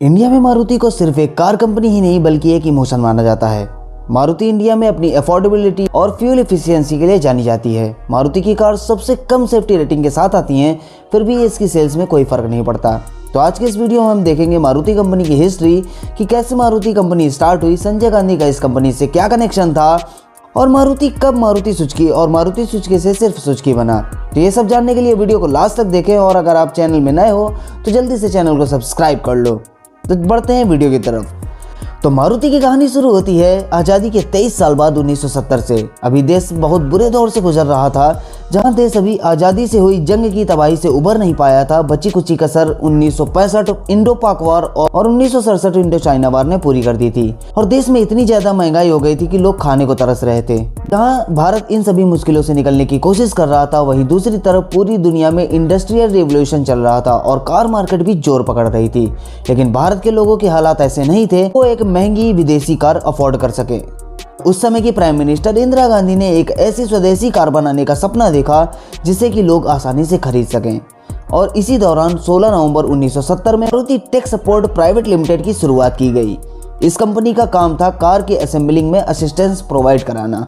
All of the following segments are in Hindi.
इंडिया में मारुति को सिर्फ एक कार कंपनी ही नहीं बल्कि एक इमोशन माना जाता है। मारुति इंडिया में अपनी अफोर्डेबिलिटी और फ्यूल एफिशिएंसी के लिए जानी जाती है। मारुति की कार सबसे कम सेफ्टी रेटिंग के साथ आती हैं, फिर भी इसकी सेल्स में कोई फर्क नहीं पड़ता। तो आज के इस वीडियो में हम देखेंगे मारुति कंपनी की हिस्ट्री कि कैसे मारुति कंपनी स्टार्ट हुई, संजय गांधी का इस कंपनी से क्या कनेक्शन था और मारुति कब मारुति सुजुकी और मारुति सुजुकी से सिर्फ सुजुकी बना। तो ये सब जानने के लिए वीडियो को लास्ट तक देखें और अगर आप चैनल में नए हो तो जल्दी से चैनल को सब्सक्राइब कर लो। तो बढ़ते हैं वीडियो की तरफ। तो मारुति की कहानी शुरू होती है आज़ादी के 23 साल बाद 1970 से। अभी देश बहुत बुरे दौर से गुजर रहा था, जहां देश अभी आज़ादी से हुई जंग की तबाही से उबर नहीं पाया था। बची कुची कसर 1965 इंडो पाक वार और 1967 इंडो चाइना वार ने पूरी कर दी थी और देश में इतनी ज्यादा महंगाई हो गई थी कि लोग खाने को तरस रहे थे। जहां भारत इन सभी मुश्किलों से निकलने की कोशिश कर रहा था, वहीं दूसरी तरफ पूरी दुनिया में इंडस्ट्रियल रिवॉल्यूशन चल रहा था और कार मार्केट भी जोर पकड़ रही थी। लेकिन भारत के लोगों के हालात ऐसे नहीं थे वो एक महंगी विदेशी कार अफोर्ड कर सके। उस समय की प्राइम मिनिस्टर इंदिरा गांधी ने एक ऐसी स्वदेशी कार बनाने का सपना देखा जिसे कि लोग आसानी से खरीद सकें और इसी दौरान 16 नवंबर 1970 में Maruti Tech Support Private Limited की शुरुआत की गई। इस कंपनी का काम था कार के असेंबलिंग में असिस्टेंस प्रोवाइड कराना।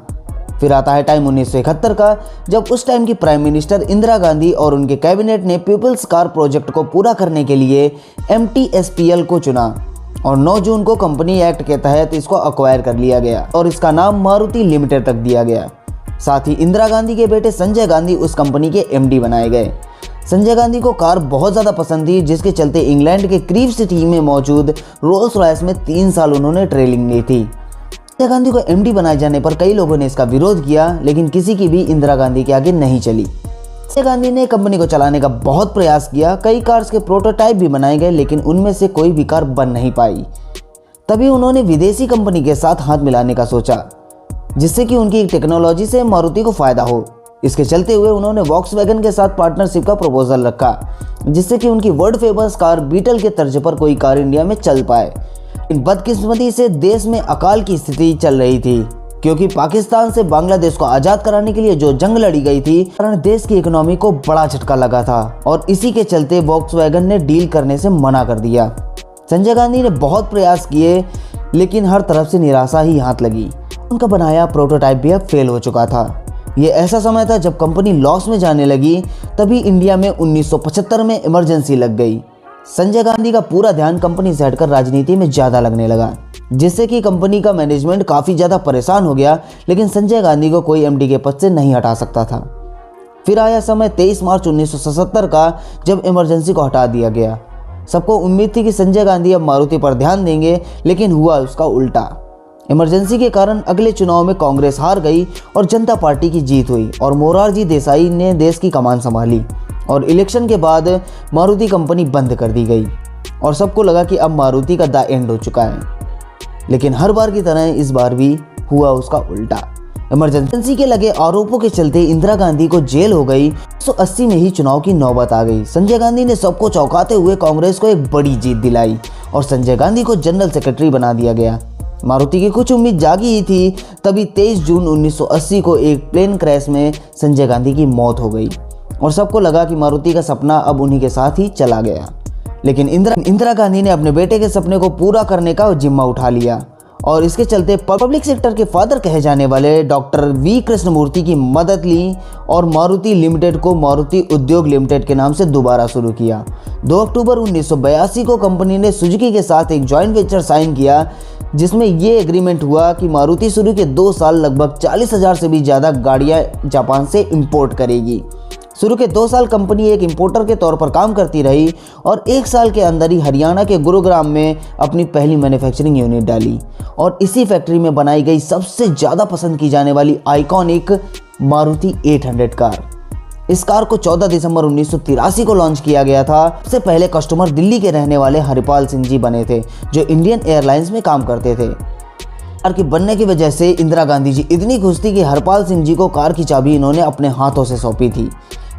फिर आता है टाइम 1971 का, जब उस टाइम की प्राइम मिनिस्टर इंदिरा गांधी और उनके कैबिनेट ने पीपल्स कार प्रोजेक्ट को पूरा करने के लिए MTSPL को चुना और 9 जून को कंपनी एक्ट के तहत इसको अक्वायर कर लिया गया और इसका नाम मारुति लिमिटेड रख दिया गया। साथ ही इंदिरा गांधी के बेटे संजय गांधी उस कंपनी के MD बनाए गए। संजय गांधी को कार बहुत ज़्यादा पसंद थी, जिसके चलते इंग्लैंड के क्रीव सिटी में मौजूद रोल्स रॉयस में 3 साल उन्होंने ट्रेनिंग ली थी। संजय गांधी को MD बनाए जाने पर कई लोगों ने इसका विरोध किया, लेकिन किसी की भी इंदिरा गांधी के आगे नहीं चली। संजय गांधी ने कंपनी को चलाने का बहुत प्रयास किया। कई कार्स के प्रोटोटाइप भी बनाए गए, लेकिन उनमें से कोई भी कार बन नहीं पाई। तभी उन्होंने विदेशी कंपनी के साथ हाथ मिलाने का सोचा, जिससे कि उनकी टेक्नोलॉजी से मारुति को फायदा हो। इसके चलते हुए उन्होंने वॉक्सवैगन के साथ पार्टनरशिप का प्रपोजल रखा, जिससे कि उनकी वर्ल्ड फेमस कार बीटल के तर्ज पर कोई कार इंडिया में चल पाए। बदकिस्मती से देश में अकाल की स्थिति चल रही थी, क्योंकि पाकिस्तान से बांग्लादेश को आज़ाद कराने के लिए जो जंग लड़ी गई थी, कारण देश की इकोनॉमी को बड़ा झटका लगा था और इसी के चलते वॉक्सवैगन ने डील करने से मना कर दिया। संजय गांधी ने बहुत प्रयास किए, लेकिन हर तरफ से निराशा ही हाथ लगी। उनका बनाया प्रोटोटाइप भी अब फेल हो चुका था। ये ऐसा समय था जब कंपनी लॉस में जाने लगी। तभी इंडिया में 1975 में इमरजेंसी लग गई। संजय गांधी का पूरा ध्यान कंपनी से हटकर राजनीति में ज़्यादा लगने लगा, जिससे कि कंपनी का मैनेजमेंट काफ़ी ज़्यादा परेशान हो गया। लेकिन संजय गांधी को कोई MD के पद से नहीं हटा सकता था। फिर आया समय 23 मार्च 1977 का, जब इमरजेंसी को हटा दिया गया। सबको उम्मीद थी कि संजय गांधी अब मारुति पर ध्यान देंगे, लेकिन हुआ उसका उल्टा। इमरजेंसी के कारण अगले चुनाव में कांग्रेस हार गई और जनता पार्टी की जीत हुई और मोरारजी देसाई ने देश की कमान संभाली और इलेक्शन के बाद मारुति कंपनी बंद कर दी गई और सबको लगा कि अब मारुति का द एंड हो चुका है। लेकिन हर बार की तरह इस बार भी हुआ उसका उल्टा। इमरजेंसी के लगे आरोपों के चलते इंदिरा गांधी को जेल हो गई। 1980 में ही चुनाव की नौबत आ गई। संजय गांधी ने सबको चौंकाते हुए कांग्रेस को एक बड़ी जीत दिलाई और संजय गांधी को जनरल सेक्रेटरी बना दिया गया। मारुति की कुछ उम्मीद जागी ही थी, तभी 23 जून 1980 को एक प्लेन क्रैश में संजय गांधी की मौत हो गई और सबको लगा कि मारुति का सपना अब उन्हीं के साथ ही चला गया। लेकिन इंदिरा गांधी ने अपने बेटे के सपने को पूरा करने का जिम्मा उठा लिया और इसके चलते पब्लिक सेक्टर के फादर कहे जाने वाले डॉक्टर V कृष्णमूर्ति की मदद ली और मारुति लिमिटेड को मारुति उद्योग लिमिटेड के नाम से दोबारा शुरू किया। 2 अक्टूबर 1982 को कंपनी ने सुजुकी के साथ एक जॉइंट वेंचर साइन किया, जिसमें ये एग्रीमेंट हुआ कि मारुति शुरू के 2 साल लगभग 40,000 से भी ज़्यादा गाड़ियाँ जापान से इंपोर्ट करेगी। शुरू के 2 साल कंपनी एक इंपोर्टर के तौर पर काम करती रही और 1 साल के अंदर ही हरियाणा के गुरुग्राम में अपनी पहली मैन्युफैक्चरिंग यूनिट डाली और इसी फैक्ट्री में बनाई गई सबसे ज़्यादा पसंद की जाने वाली आइकॉनिक मारुति 800 कार। इस कार को 14 दिसंबर 1983 को लॉन्च किया गया था। सबसे पहले कस्टमर दिल्ली के रहने वाले हरिपाल सिंह जी बने थे, जो इंडियन एयरलाइंस में काम करते थे। कार के बनने की वजह से इंदिरा गांधी जी इतनी खुश थी कि हरपाल सिंह जी को कार की चाबी इन्होंने अपने हाथों से सौंपी थी।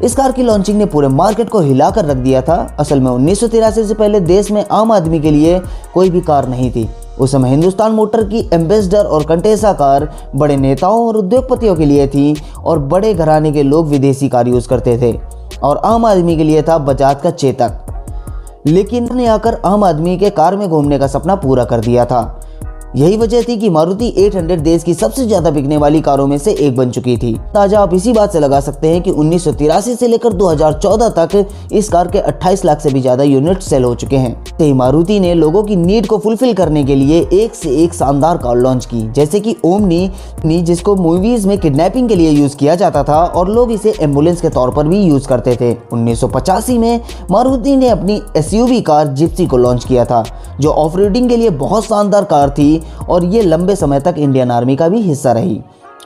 इस कार की लॉन्चिंग ने पूरे मार्केट को हिलाकर रख दिया था। असल में 1983 से पहले देश में आम आदमी के लिए कोई भी कार नहीं थी। उस समय हिंदुस्तान मोटर की एम्बेसडर और कंटेसा कार बड़े नेताओं और उद्योगपतियों के लिए थी और बड़े घराने के लोग विदेशी कार यूज़ करते थे और आम आदमी के लिए था बजाज का चेतक। लेकिन ने आकर आम आदमी के कार में घूमने का सपना पूरा कर दिया था। यही वजह थी कि मारुति 800 देश की सबसे ज्यादा बिकने वाली कारों में से एक बन चुकी थी। ताजा आप इसी बात से लगा सकते हैं कि 1983 से लेकर 2014 तक इस कार के 28 लाख से भी ज्यादा यूनिट सेल हो चुके हैं। तो मारुति ने लोगों की नीड को फुलफिल करने के लिए एक से एक शानदार कार लॉन्च की, जैसे कि ओमनी, जिसको मूवीज में किडनैपिंग के लिए यूज किया जाता था और लोग इसे एम्बुलेंस के तौर पर भी यूज करते थे। 1985 में मारुति ने अपनी एसयूवी कार जिप्सी को लॉन्च किया था, जो ऑफ रोडिंग के लिए बहुत शानदार कार थी और ये लंबे समय तक इंडियन आर्मी का भी हिस्सा रही।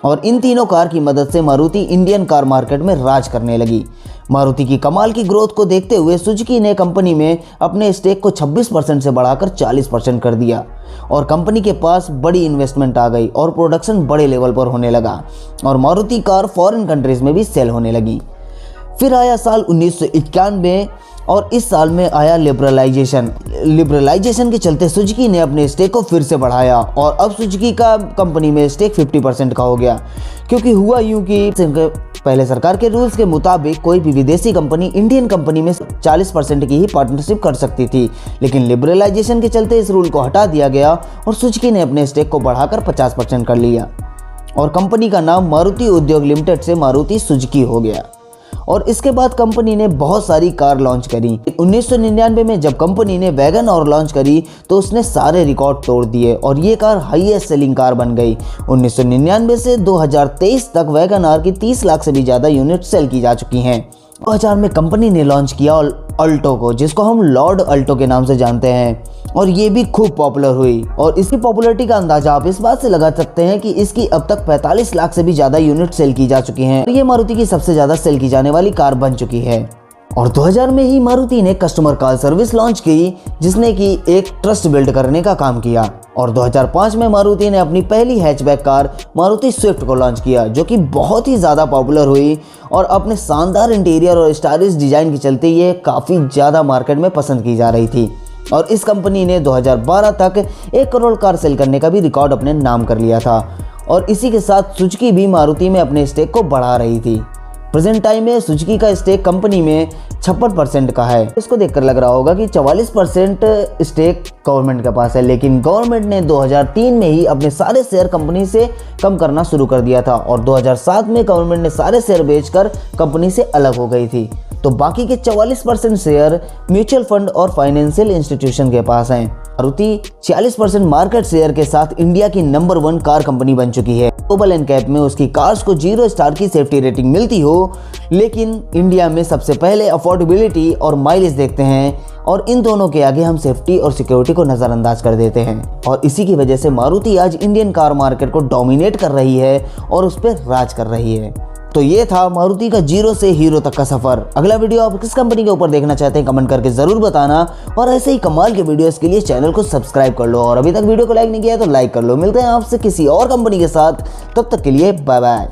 और इन तीनों कार की मदद से मारुति इंडियन कार मार्केट में राज करने लगी। मारुति की कमाल की ग्रोथ को देखते हुए सुजुकी ने कंपनी में अपने स्टेक को 26% से बढ़ाकर 40% कर दिया और कंपनी के पास बड़ी इन्वेस्टमेंट आ गई और प्रोडक्शन बड़े लेवल पर होने लगा और मारुति कार फॉरेन कंट्रीज में भी सेल होने लगी। फिर आया साल 1991 और इस साल में आया लिबरलाइजेशन के चलते सुजुकी ने अपने स्टेक को फिर से बढ़ाया और अब सुजुकी का कंपनी में स्टेक 50% का हो गया। क्योंकि हुआ यूं कि पहले सरकार के रूल्स के मुताबिक कोई भी विदेशी कंपनी इंडियन कंपनी में 40% की ही पार्टनरशिप कर सकती थी, लेकिन लिबरलाइजेशन के चलते इस रूल को हटा दिया गया और सुजुकी ने अपने स्टेक को बढ़ाकर 50% कर लिया और कंपनी का नाम मारुति उद्योग लिमिटेड से मारुति सुजुकी हो गया। और इसके बाद कंपनी ने बहुत सारी कार लॉन्च करी। 1999 में जब कंपनी ने वैगन आर लॉन्च करी तो उसने सारे रिकॉर्ड तोड़ दिए और ये कार हाईएस्ट सेलिंग कार बन गई। 1999 से 2023 तक वैगन आर की 30 लाख से भी ज़्यादा यूनिट सेल की जा चुकी हैं। 2000 में कंपनी ने लॉन्च किया अल्टो को, जिसको हम लॉर्ड अल्टो के नाम से जानते हैं, और ये भी खूब पॉपुलर हुई। और इसकी पॉपुलैरिटी का अंदाजा आप इस बात से लगा सकते हैं कि इसकी अब तक 45 लाख से भी ज़्यादा यूनिट सेल की जा चुकी हैं। ये मारुति की सबसे ज़्यादा सेल की जाने वाली कार बन चुकी है। और 2000 में ही मारुति ने कस्टमर कार सर्विस लॉन्च की, जिसने कि एक ट्रस्ट बिल्ड करने का काम किया। और 2005 में मारुति ने अपनी पहली हैचबैक कार मारुति स्विफ्ट को लॉन्च किया, जो कि बहुत ही ज़्यादा पॉपुलर हुई और अपने शानदार इंटीरियर और स्टाइलिश डिज़ाइन के चलते ये काफ़ी ज़्यादा मार्केट में पसंद की जा रही थी। और इस कंपनी ने 2012 तक 1 करोड़ कार सेल करने का भी रिकॉर्ड अपने नाम कर लिया था। और इसी के साथ सुजुकी भी मारुति में अपने स्टेक को बढ़ा रही थी। प्रेजेंट टाइम में सुजुकी का स्टेक कंपनी में 56% का है। इसको देखकर लग रहा होगा कि 44% स्टेक गवर्नमेंट के पास है, लेकिन गवर्नमेंट ने 2003 में ही अपने सारे शेयर कंपनी से कम करना शुरू कर दिया था और 2007 में गवर्नमेंट ने सारे शेयर बेचकर कंपनी से अलग हो गई थी। तो बाकी के 44% शेयर म्यूचुअल फंड और फाइनेंशियल इंस्टीट्यूशन के पास हैं। मारुति 46% मार्केट शेयर के साथ इंडिया की नंबर 1 कार कंपनी बन चुकी है। ग्लोबल एनकैप में उसकी कार्स को 0 स्टार की सेफ्टी रेटिंग मिलती हो, लेकिन इंडिया में सबसे पहले अफोर्डेबिलिटी और माइलेज देखते हैं और इन दोनों के आगे हम सेफ्टी और सिक्योरिटी को नज़रअंदाज कर देते हैं। और इसी की वजह से मारुति आज इंडियन कार मार्केट को डोमिनेट कर रही है और उस पर राज कर रही है। तो ये था मारुति का 0 से हीरो तक का सफर। अगला वीडियो आप किस कंपनी के ऊपर देखना चाहते हैं कमेंट करके जरूर बताना और ऐसे ही कमाल के वीडियोस के लिए चैनल को सब्सक्राइब कर लो और अभी तक वीडियो को लाइक नहीं किया तो लाइक कर लो। मिलते हैं आपसे किसी और कंपनी के साथ, तब तक के लिए बाय बाय।